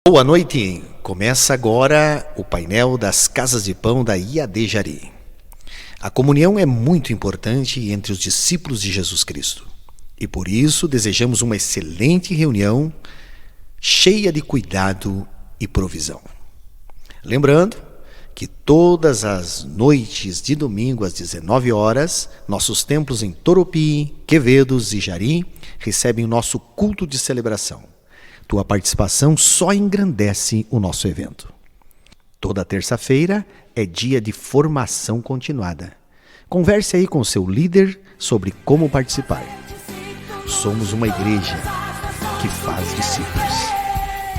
Boa noite! Começa agora o painel das Casas de Pão da IAD Jari. A comunhão é muito importante entre os discípulos de Jesus Cristo. E por isso desejamos uma excelente reunião, cheia de cuidado e provisão. Lembrando que todas as noites de domingo às 19 horas, nossos templos em Toropy, Quevedos e Jari recebem o nosso culto de celebração. Tua participação só engrandece o nosso evento. Toda terça-feira é dia de formação continuada. Converse aí com seu líder sobre como participar. Somos uma igreja que faz discípulos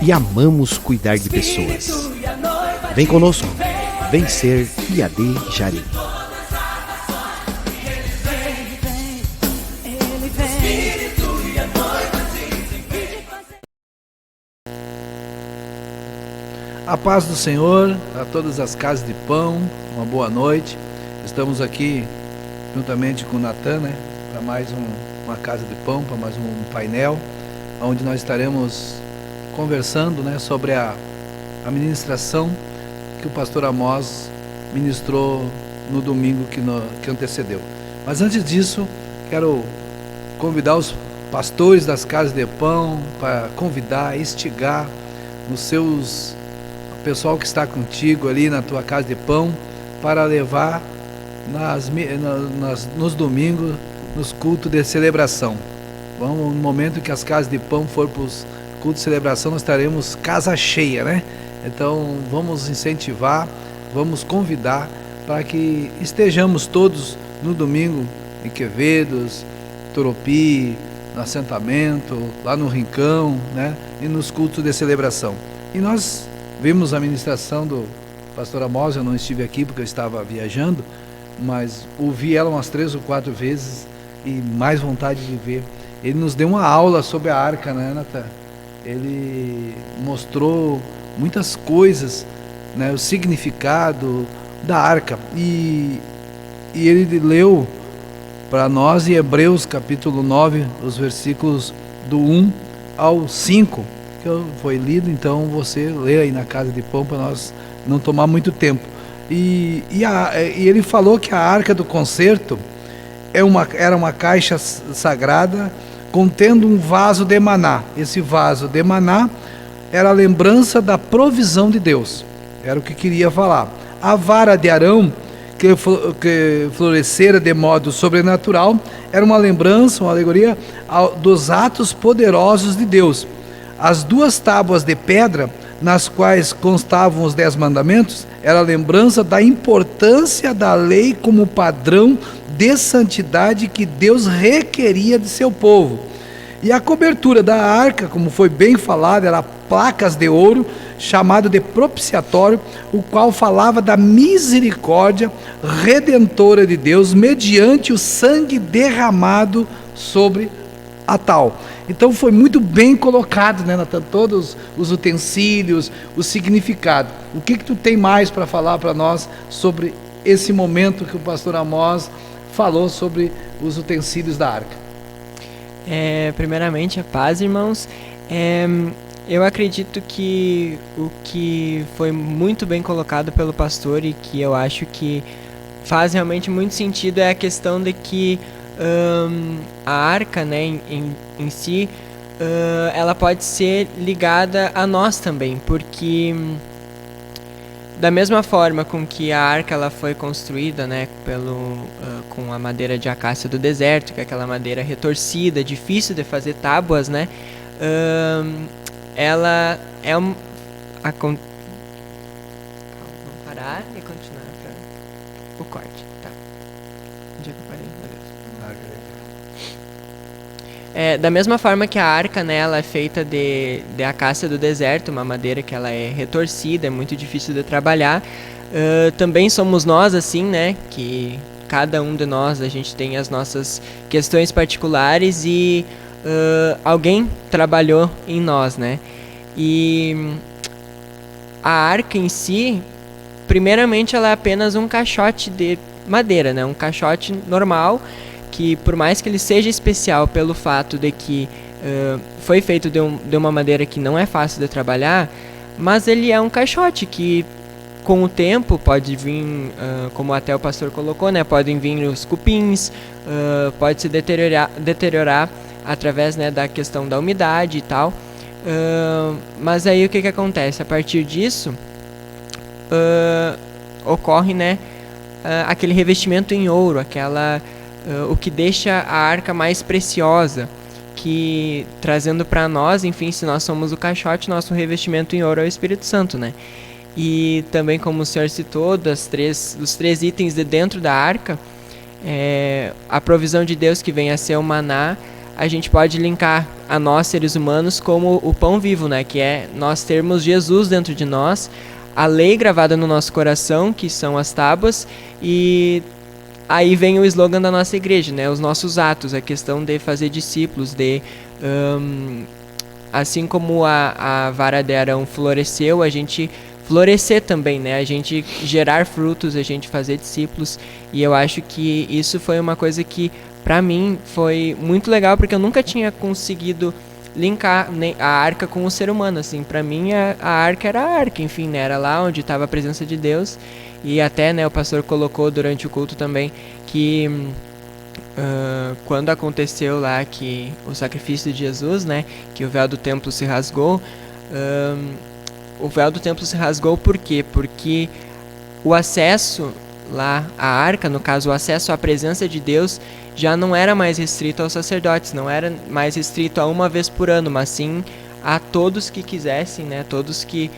e amamos cuidar de pessoas. Vem conosco, vem ser IAD Jari. A paz do Senhor a todas as casas de pão, uma boa noite. Estamos aqui juntamente com o Natan, para mais uma casa de pão, para mais um painel, onde nós estaremos conversando, sobre a ministração que o pastor Amós ministrou no domingo que antecedeu. Mas antes disso, quero convidar os pastores das casas de pão para convidar, instigar o pessoal que está contigo ali na tua casa de pão, para levar nos domingos, nos cultos de celebração. No momento que as casas de pão for para os cultos de celebração, nós estaremos casa cheia, Então vamos incentivar, vamos convidar para que estejamos todos no domingo em Quevedos, Toropy, no assentamento, lá no Rincão, e nos cultos de celebração. E nós vimos a ministração do pastor Amós. Eu não estive aqui porque eu estava viajando, mas ouvi ela umas 3 ou 4 vezes e mais vontade de ver. Ele nos deu uma aula sobre a arca, Natan? Ele mostrou muitas coisas, o significado da arca. E ele leu para nós em Hebreus capítulo 9, os versículos do 1 ao 5, que foi lido. Então você lê aí na casa de pão para nós não tomar muito tempo. E ele falou que a arca do concerto era uma caixa sagrada contendo um vaso de maná. Esse vaso de maná era a lembrança da provisão de Deus, era o que queria falar. A vara de Arão, que florescera de modo sobrenatural, era uma lembrança, uma alegoria dos atos poderosos de Deus. As 2 tábuas de pedra, nas quais constavam os 10 mandamentos, era a lembrança da importância da lei como padrão de santidade que Deus requeria de seu povo. E a cobertura da arca, como foi bem falado, era placas de ouro, chamado de propiciatório, o qual falava da misericórdia redentora de Deus, mediante o sangue derramado sobre a tal. Então foi muito bem colocado, Natan? Todos os utensílios, o significado. O que tu tem mais para falar para nós sobre esse momento que o pastor Amós falou sobre os utensílios da arca? Primeiramente, a paz, irmãos. Eu acredito que o que foi muito bem colocado pelo pastor e que eu acho que faz realmente muito sentido é a questão de que a arca, em si, ela pode ser ligada a nós também, porque da mesma forma com que a arca ela foi construída, com a madeira de acácia do deserto, que é aquela madeira retorcida, difícil de fazer tábuas, ela é vamos parar e continuar para o corte, tá? Onde é que eu parei? Da mesma forma que a arca, ela é feita de acácia do deserto, uma madeira que ela é retorcida, é muito difícil de trabalhar. Também somos nós assim, que cada um de nós, a gente tem as nossas questões particulares e alguém trabalhou em nós, E a arca em si, primeiramente, ela é apenas um caixote de madeira, um caixote normal, que por mais que ele seja especial pelo fato de que foi feito de uma madeira que não é fácil de trabalhar, mas ele é um caixote que com o tempo pode vir, como até o pastor colocou, né, podem vir os cupins, pode se deteriorar através, né, da questão da umidade e tal, mas aí o que acontece? A partir disso ocorre, né, aquele revestimento em ouro, o que deixa a arca mais preciosa, que trazendo para nós, enfim, se nós somos o caixote, nosso revestimento em ouro é o Espírito Santo, né? E também, como o senhor citou, dos três itens de dentro da arca, a provisão de Deus que vem a ser o maná, a gente pode linkar a nós, seres humanos, como o pão vivo, né? Que é nós termos Jesus dentro de nós, a lei gravada no nosso coração, que são as tábuas, e aí vem o slogan da nossa igreja, né? Os nossos atos, a questão de fazer discípulos, assim como a vara de Arão floresceu, a gente florescer também, né? A gente gerar frutos, a gente fazer discípulos. E eu acho que isso foi uma coisa que, pra mim, foi muito legal, porque eu nunca tinha conseguido linkar a arca com o ser humano, assim. Pra mim, a arca era a arca, enfim, né? Era lá onde estava a presença de Deus. E até, né, o pastor colocou durante o culto também que quando aconteceu lá que o sacrifício de Jesus, né, que o véu do templo se rasgou, o véu do templo se rasgou por quê? Porque o acesso lá à arca, no caso o acesso à presença de Deus, já não era mais restrito aos sacerdotes, não era mais restrito a uma vez por ano, mas sim a todos que quisessem, né, todos que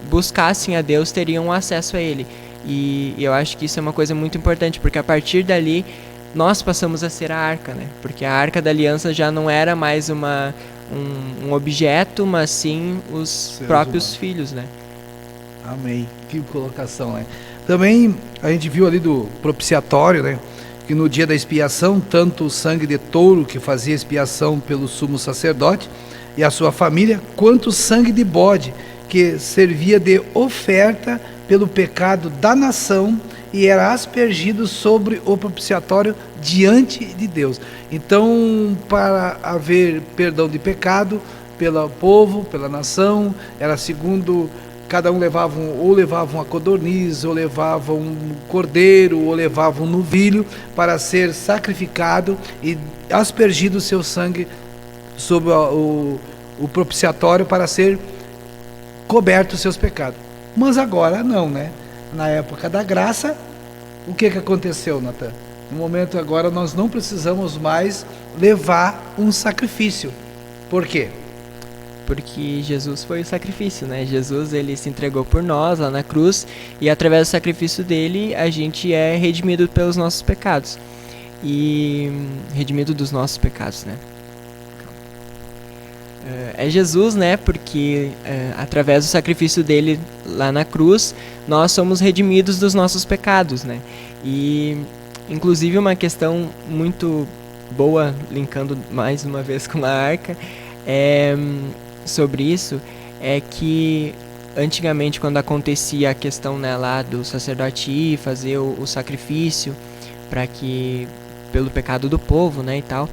buscassem a Deus teriam acesso a Ele. E eu acho que isso é uma coisa muito importante, porque a partir dali nós passamos a ser a arca, né? Porque a arca da aliança já não era mais um objeto, mas sim os seres próprios humanos. Filhos, né? Amém. Que colocação, né? Também a gente viu ali do propiciatório, né? Que no dia da expiação, tanto o sangue de touro que fazia expiação pelo sumo sacerdote e a sua família, quanto o sangue de bode que servia de oferta pelo pecado da nação e era aspergido sobre o propiciatório diante de Deus. Então, para haver perdão de pecado pelo povo, pela nação, era segundo cada um levava uma codorniz, ou levava um cordeiro, ou levava um novilho para ser sacrificado e aspergido o seu sangue sobre o propiciatório para ser coberto os seus pecados. Mas agora não, né? Na época da graça, o que aconteceu, Natan? No momento agora nós não precisamos mais levar um sacrifício. Por quê? Porque Jesus foi o sacrifício, né? Jesus, ele se entregou por nós lá na cruz, e através do sacrifício dele a gente é redimido pelos nossos pecados. E redimido dos nossos pecados, né? É Jesus, né? Porque através do sacrifício dele lá na cruz, nós somos redimidos dos nossos pecados, né? E inclusive uma questão muito boa, linkando mais uma vez com a arca, sobre isso, é que antigamente, quando acontecia a questão, né, lá do sacerdote ir fazer o sacrifício para que pelo pecado do povo, né, e tal,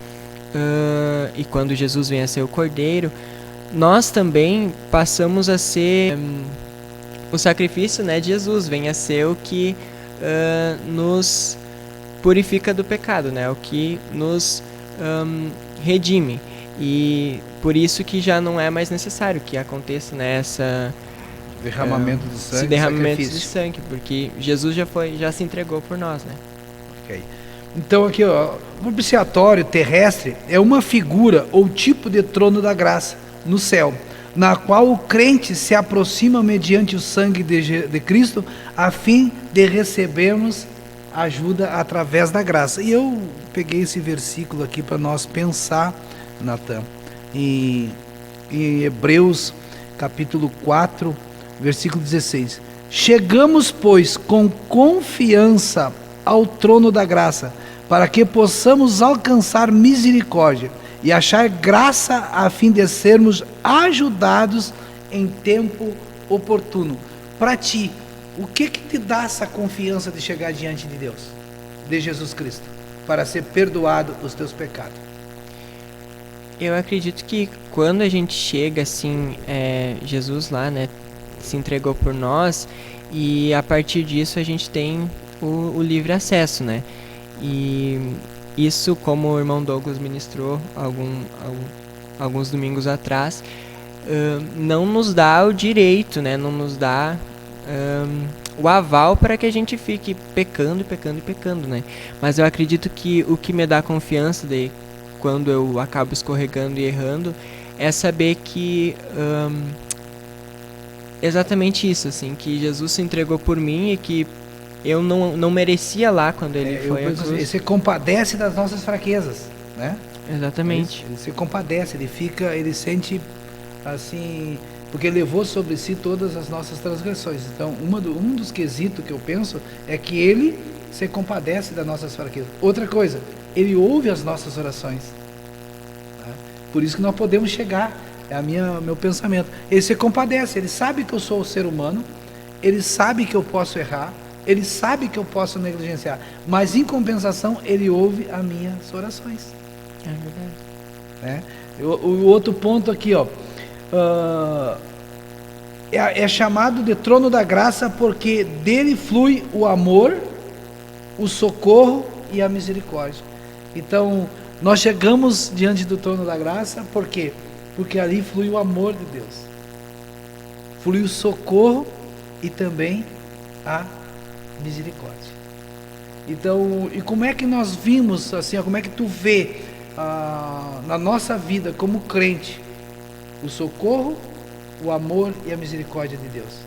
e quando Jesus vem a ser o cordeiro, nós também passamos a ser o sacrifício, né, de Jesus, vem a ser o que nos purifica do pecado, né, o que nos redime. E por isso que já não é mais necessário que aconteça, né, derramamento de sangue, esse derramamento de sangue, porque Jesus já se entregou por nós, né? Ok. Então aqui, ó, o propiciatório terrestre é uma figura ou tipo de trono da graça no céu, na qual o crente se aproxima mediante o sangue de Cristo, a fim de recebermos ajuda através da graça. E eu peguei esse versículo aqui para nós pensar, Natan, em Hebreus capítulo 4, versículo 16. Chegamos, pois, com confiança ao trono da graça, para que possamos alcançar misericórdia e achar graça a fim de sermos ajudados em tempo oportuno. Para ti, o que te dá essa confiança de chegar diante de Deus, de Jesus Cristo, para ser perdoado os teus pecados? Eu acredito que quando a gente chega assim, Jesus lá, né, se entregou por nós, e a partir disso a gente tem o livre acesso, né? E isso, como o irmão Douglas ministrou alguns domingos atrás, não nos dá o direito, né? Não nos dá o aval para que a gente fique pecando, né? Mas eu acredito que o que me dá confiança de quando eu acabo escorregando e errando é saber que exatamente isso, assim, que Jesus se entregou por mim e que eu não merecia lá quando ele foi à cruz. Ele se compadece das nossas fraquezas, né? Exatamente. Ele se compadece, ele sente assim, porque ele levou sobre si todas as nossas transgressões. Então, um dos quesitos que eu penso é que ele se compadece das nossas fraquezas. Outra coisa, ele ouve as nossas orações. Né? Por isso que nós podemos chegar, meu pensamento. Ele se compadece, ele sabe que eu sou um ser humano, ele sabe que eu posso errar, ele sabe que eu posso negligenciar, mas em compensação ele ouve as minhas orações. É verdade. Né? O outro ponto aqui, ó, é chamado de trono da graça porque dele flui o amor, o socorro e a misericórdia. Então, nós chegamos diante do trono da graça, por quê? Porque ali flui o amor de Deus, flui o socorro e também a misericórdia. Então, e como é que nós vimos, assim, como é que tu vê na nossa vida como crente o socorro, o amor e a misericórdia de Deus?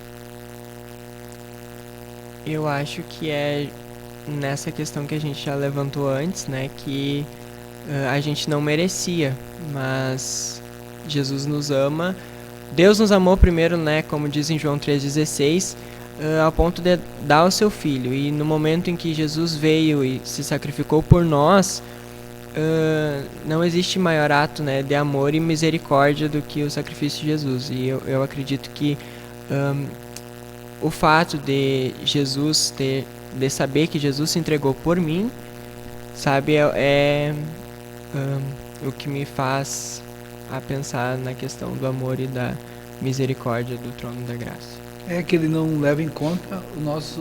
Eu acho que é nessa questão que a gente já levantou antes, né, que a gente não merecia, mas Jesus nos ama. Deus nos amou primeiro, né, como diz em João 3,16, ao ponto de dar o seu Filho. E no momento em que Jesus veio e se sacrificou por nós, não existe maior ato, né, de amor e misericórdia do que o sacrifício de Jesus. E eu acredito que o fato de Jesus de saber que Jesus se entregou por mim, sabe, o que me faz a pensar na questão do amor e da misericórdia do trono da graça. É que ele não leva em conta o nosso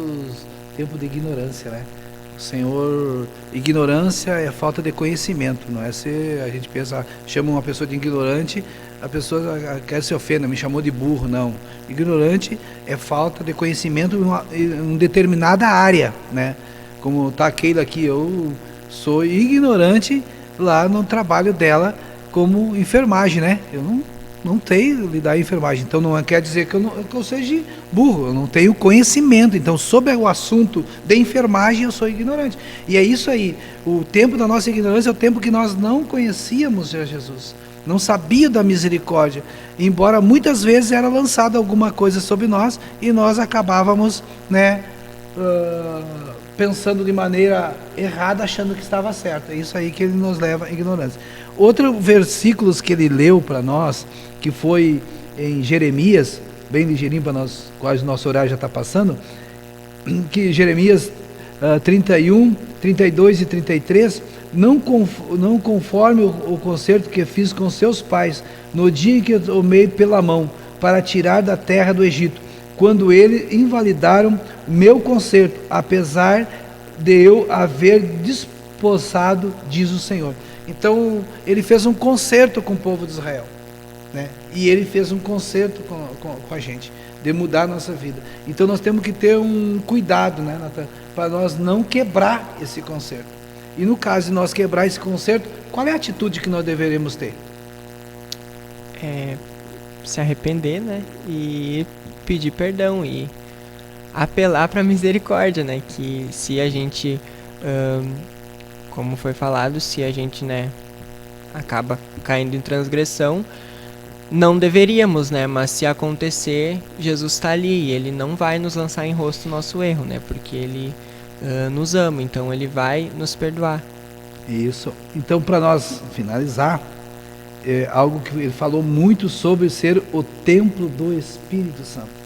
tempo de ignorância, né? O Senhor, ignorância é falta de conhecimento, não é? Se a gente pensa, chama uma pessoa de ignorante, a pessoa quer se ofender, me chamou de burro, não. Ignorante é falta de conhecimento em uma determinada área, né? Como está aquele aqui, eu sou ignorante lá no trabalho dela como enfermagem, né? Eu não tenho lidar em enfermagem, então não quer dizer que eu seja burro, eu não tenho conhecimento, então sobre o assunto de enfermagem eu sou ignorante. E é isso aí, o tempo da nossa ignorância é o tempo que nós não conhecíamos Jesus, não sabia da misericórdia, embora muitas vezes era lançado alguma coisa sobre nós e nós acabávamos, né, pensando de maneira errada, achando que estava certo. É isso aí que ele nos leva à ignorância. Outro versículo que ele leu para nós, que foi em Jeremias, bem ligeirinho para nós, quase o nosso horário já está passando, que Jeremias 31, 32 e 33, não conforme o concerto que fiz com seus pais, no dia em que eu tomei pela mão, para tirar da terra do Egito, quando eles invalidaram meu concerto, apesar de eu haver desposado, diz o Senhor. Então, ele fez um concerto com o povo de Israel, né? E ele fez um concerto com a gente, de mudar a nossa vida. Então, nós temos que ter um cuidado, né, Natan, para nós não quebrar esse concerto. E no caso de nós quebrar esse concerto, qual é a atitude que nós deveremos ter? Se arrepender, né, e pedir perdão e apelar para a misericórdia, né, que se a gente, como foi falado, se a gente, né, acaba caindo em transgressão, não deveríamos, né, mas se acontecer, Jesus está ali e ele não vai nos lançar em rosto o nosso erro, né, porque ele nos ama, então ele vai nos perdoar. Isso. Então, para nós finalizar, algo que ele falou muito sobre ser o templo do Espírito Santo,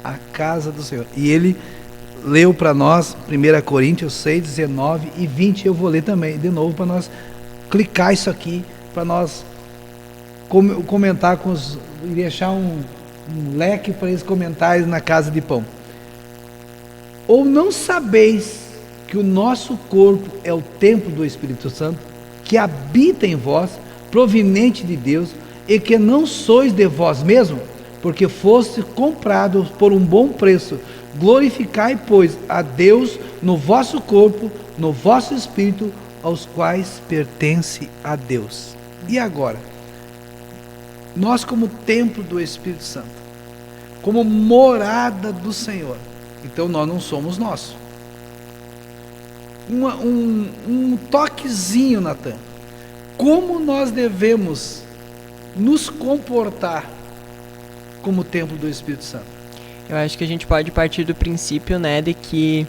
a casa do Senhor. E ele leu para nós 1 Coríntios 6, 19 e 20. Eu vou ler também de novo para nós clicar isso aqui, para nós comentar e deixar um leque para eles comentarem na casa de pão. Ou não sabeis que o nosso corpo é o templo do Espírito Santo, que habita em vós, proveniente de Deus, e que não sois de vós mesmos, porque foste comprados por um bom preço. Glorificai, pois, a Deus no vosso corpo, no vosso espírito, aos quais pertence a Deus. E agora, nós como templo do Espírito Santo, como morada do Senhor, então nós não somos nossos. Um toquezinho, Natan. Como nós devemos nos comportar como templo do Espírito Santo? Eu acho que a gente pode partir do princípio, né, de que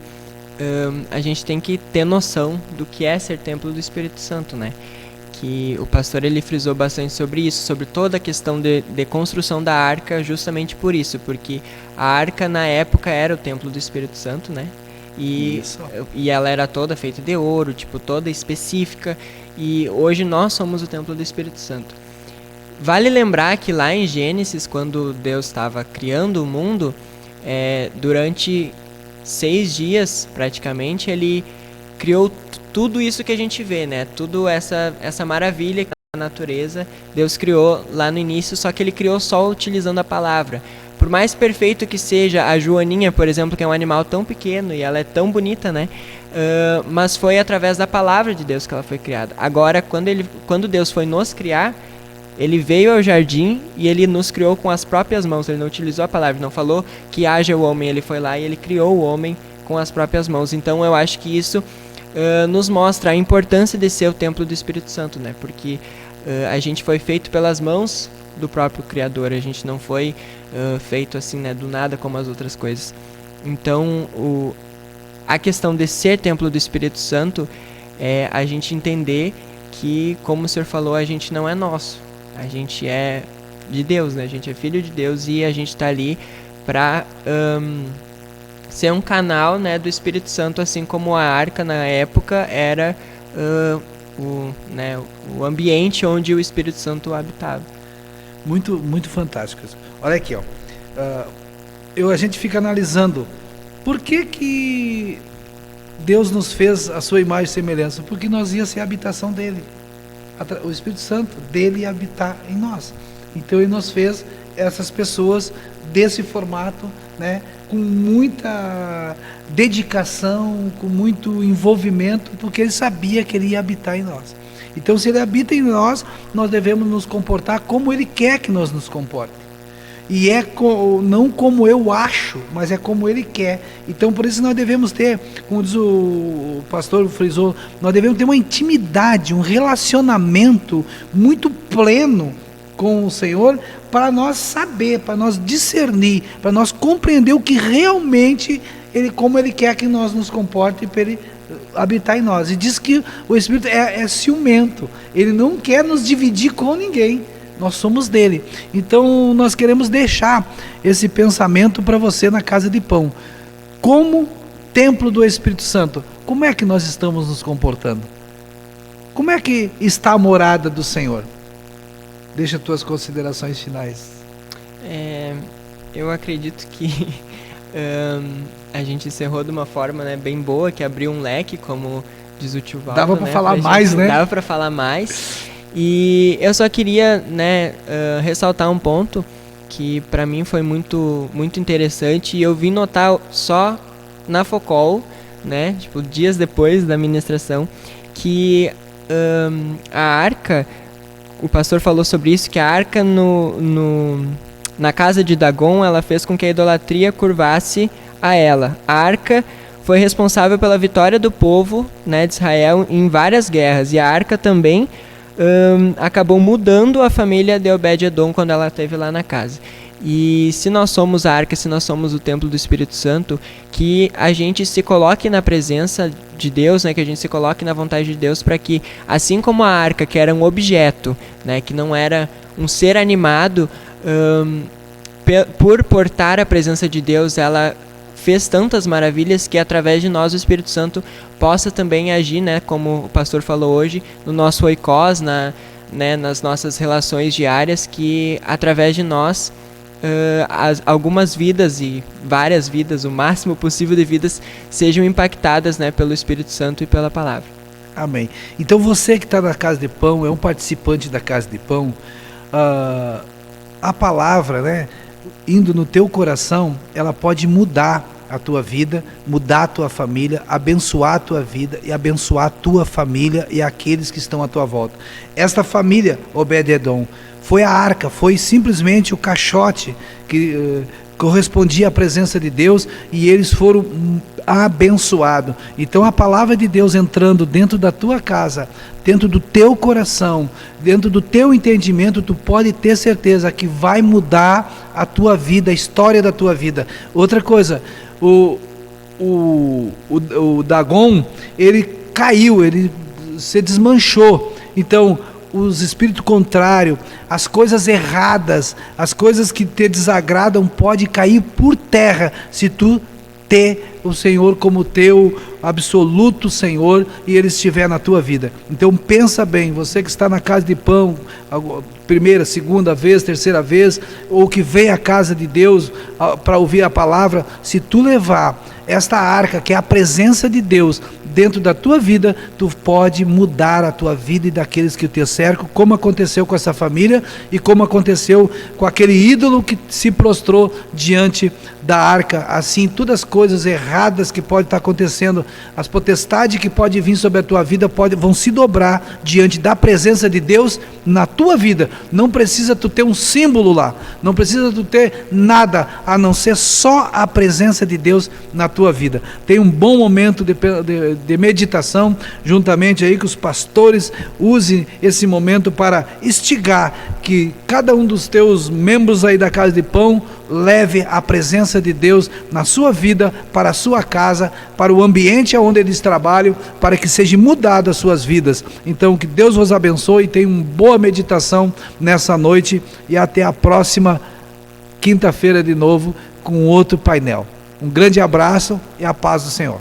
a gente tem que ter noção do que é ser templo do Espírito Santo, né? Que o pastor ele frisou bastante sobre isso, sobre toda a questão de construção da arca, justamente por isso, porque a arca na época era o templo do Espírito Santo, né? E ela era toda feita de ouro, tipo, toda específica, e hoje nós somos o templo do Espírito Santo. Vale lembrar que lá em Gênesis, quando Deus estava criando o mundo, durante 6 dias, praticamente, ele criou tudo isso que a gente vê, né? Tudo essa maravilha que a natureza, Deus criou lá no início, só que ele criou só utilizando a palavra. Por mais perfeito que seja a Joaninha, por exemplo, que é um animal tão pequeno e ela é tão bonita, né? Mas foi através da palavra de Deus que ela foi criada. Agora, quando Deus foi nos criar, ele veio ao jardim e ele nos criou com as próprias mãos. Ele não utilizou a palavra, não falou que haja o homem. Ele foi lá e ele criou o homem com as próprias mãos. Então eu acho que isso nos mostra a importância de ser o templo do Espírito Santo, né? Porque a gente foi feito pelas mãos do próprio Criador. A gente não foi feito assim, né, do nada como as outras coisas. Então a questão de ser templo do Espírito Santo é a gente entender que, como o senhor falou, a gente não é nosso. A gente é de Deus, né? A gente é filho de Deus e a gente está ali para ser um canal, né, do Espírito Santo, assim como a arca na época era o ambiente onde o Espírito Santo habitava. Muito, muito fantástico. Olha aqui, ó. A gente fica analisando por que Deus nos fez a sua imagem e semelhança, porque nós ia ser a habitação dele. O Espírito Santo dele ia habitar em nós. Então ele nos fez essas pessoas desse formato, né, com muita dedicação, com muito envolvimento, porque ele sabia que ele ia habitar em nós. Então, se ele habita em nós, nós devemos nos comportar como ele quer que nós nos comportemos. E não como eu acho, mas é como ele quer. Então, por isso nós devemos ter, como diz o pastor frisou, nós devemos ter uma intimidade, um relacionamento muito pleno com o Senhor, para nós saber, para nós discernir, para nós compreender o que realmente como ele quer que nós nos comporte, para ele habitar em nós. E diz que o Espírito é ciumento, ele não quer nos dividir com ninguém, nós somos dele. Então nós queremos deixar esse pensamento para você na casa de pão. Como templo do Espírito Santo, como é que nós estamos nos comportando? Como é que está a morada do Senhor? Deixa as tuas considerações finais. Eu acredito que a gente encerrou de uma forma, né, bem boa, que abriu um leque, como diz o tio Valdo. Dava para falar mais, né? Dava para falar mais. E eu só queria, né, ressaltar um ponto que para mim foi muito, muito interessante, e eu vim notar só na Focol, né, tipo, dias depois da ministração, que a arca, o pastor falou sobre isso, que a arca na casa de Dagon, ela fez com que a idolatria curvasse a ela. A arca foi responsável pela vitória do povo, né, de Israel em várias guerras, e a arca também acabou mudando a família de Obed-Edom quando ela esteve lá na casa. E se nós somos a arca, se nós somos o templo do Espírito Santo, que a gente se coloque na presença de Deus, né, que a gente se coloque na vontade de Deus, para que, assim como a arca, que era um objeto, né, que não era um ser animado, por portar a presença de Deus, ela fez tantas maravilhas, que através de nós o Espírito Santo possa também agir, né, como o pastor falou hoje, no nosso oikos, né, nas nossas relações diárias, que através de nós algumas vidas e várias vidas, o máximo possível de vidas, sejam impactadas, né, pelo Espírito Santo e pela palavra. Amém. Então você que está na Casa de Pão, é um participante da Casa de Pão, a palavra, né, indo no teu coração, ela pode mudar a tua vida, mudar a tua família, abençoar a tua vida e abençoar a tua família e aqueles que estão à tua volta. Esta família, Obed-Edom, foi a arca, foi simplesmente o caixote que correspondia à presença de Deus, e eles foram abençoados. Então a palavra de Deus entrando dentro da tua casa, dentro do teu coração, dentro do teu entendimento, tu pode ter certeza que vai mudar a tua vida, a história da tua vida. Outra coisa, o Dagon, ele caiu, ele se desmanchou. Então os espíritos contrários, as coisas erradas, as coisas que te desagradam, pode cair por terra se tu ter o Senhor como teu absoluto Senhor e Ele estiver na tua vida. Então pensa bem, você que está na Casa de Pão, primeira, segunda vez, terceira vez, ou que vem à casa de Deus para ouvir a palavra, se tu levar esta arca, que é a presença de Deus, dentro da tua vida, tu pode mudar a tua vida e daqueles que te cercam, como aconteceu com essa família e como aconteceu com aquele ídolo que se prostrou diante da arca. Assim, todas as coisas erradas que podem estar acontecendo, as potestades que podem vir sobre a tua vida, vão se dobrar diante da presença de Deus na tua vida. Não precisa tu ter um símbolo lá, não precisa tu ter nada, a não ser só a presença de Deus na tua vida. Tem um bom momento de meditação, juntamente aí com os pastores, use esse momento para instigar que cada um dos teus membros aí da Casa de Pão leve a presença de Deus na sua vida, para a sua casa, para o ambiente onde eles trabalham, para que seja mudado as suas vidas. Então que Deus vos abençoe e tenha uma boa meditação nessa noite, e até a próxima quinta-feira de novo com outro painel. Um grande abraço e a paz do Senhor.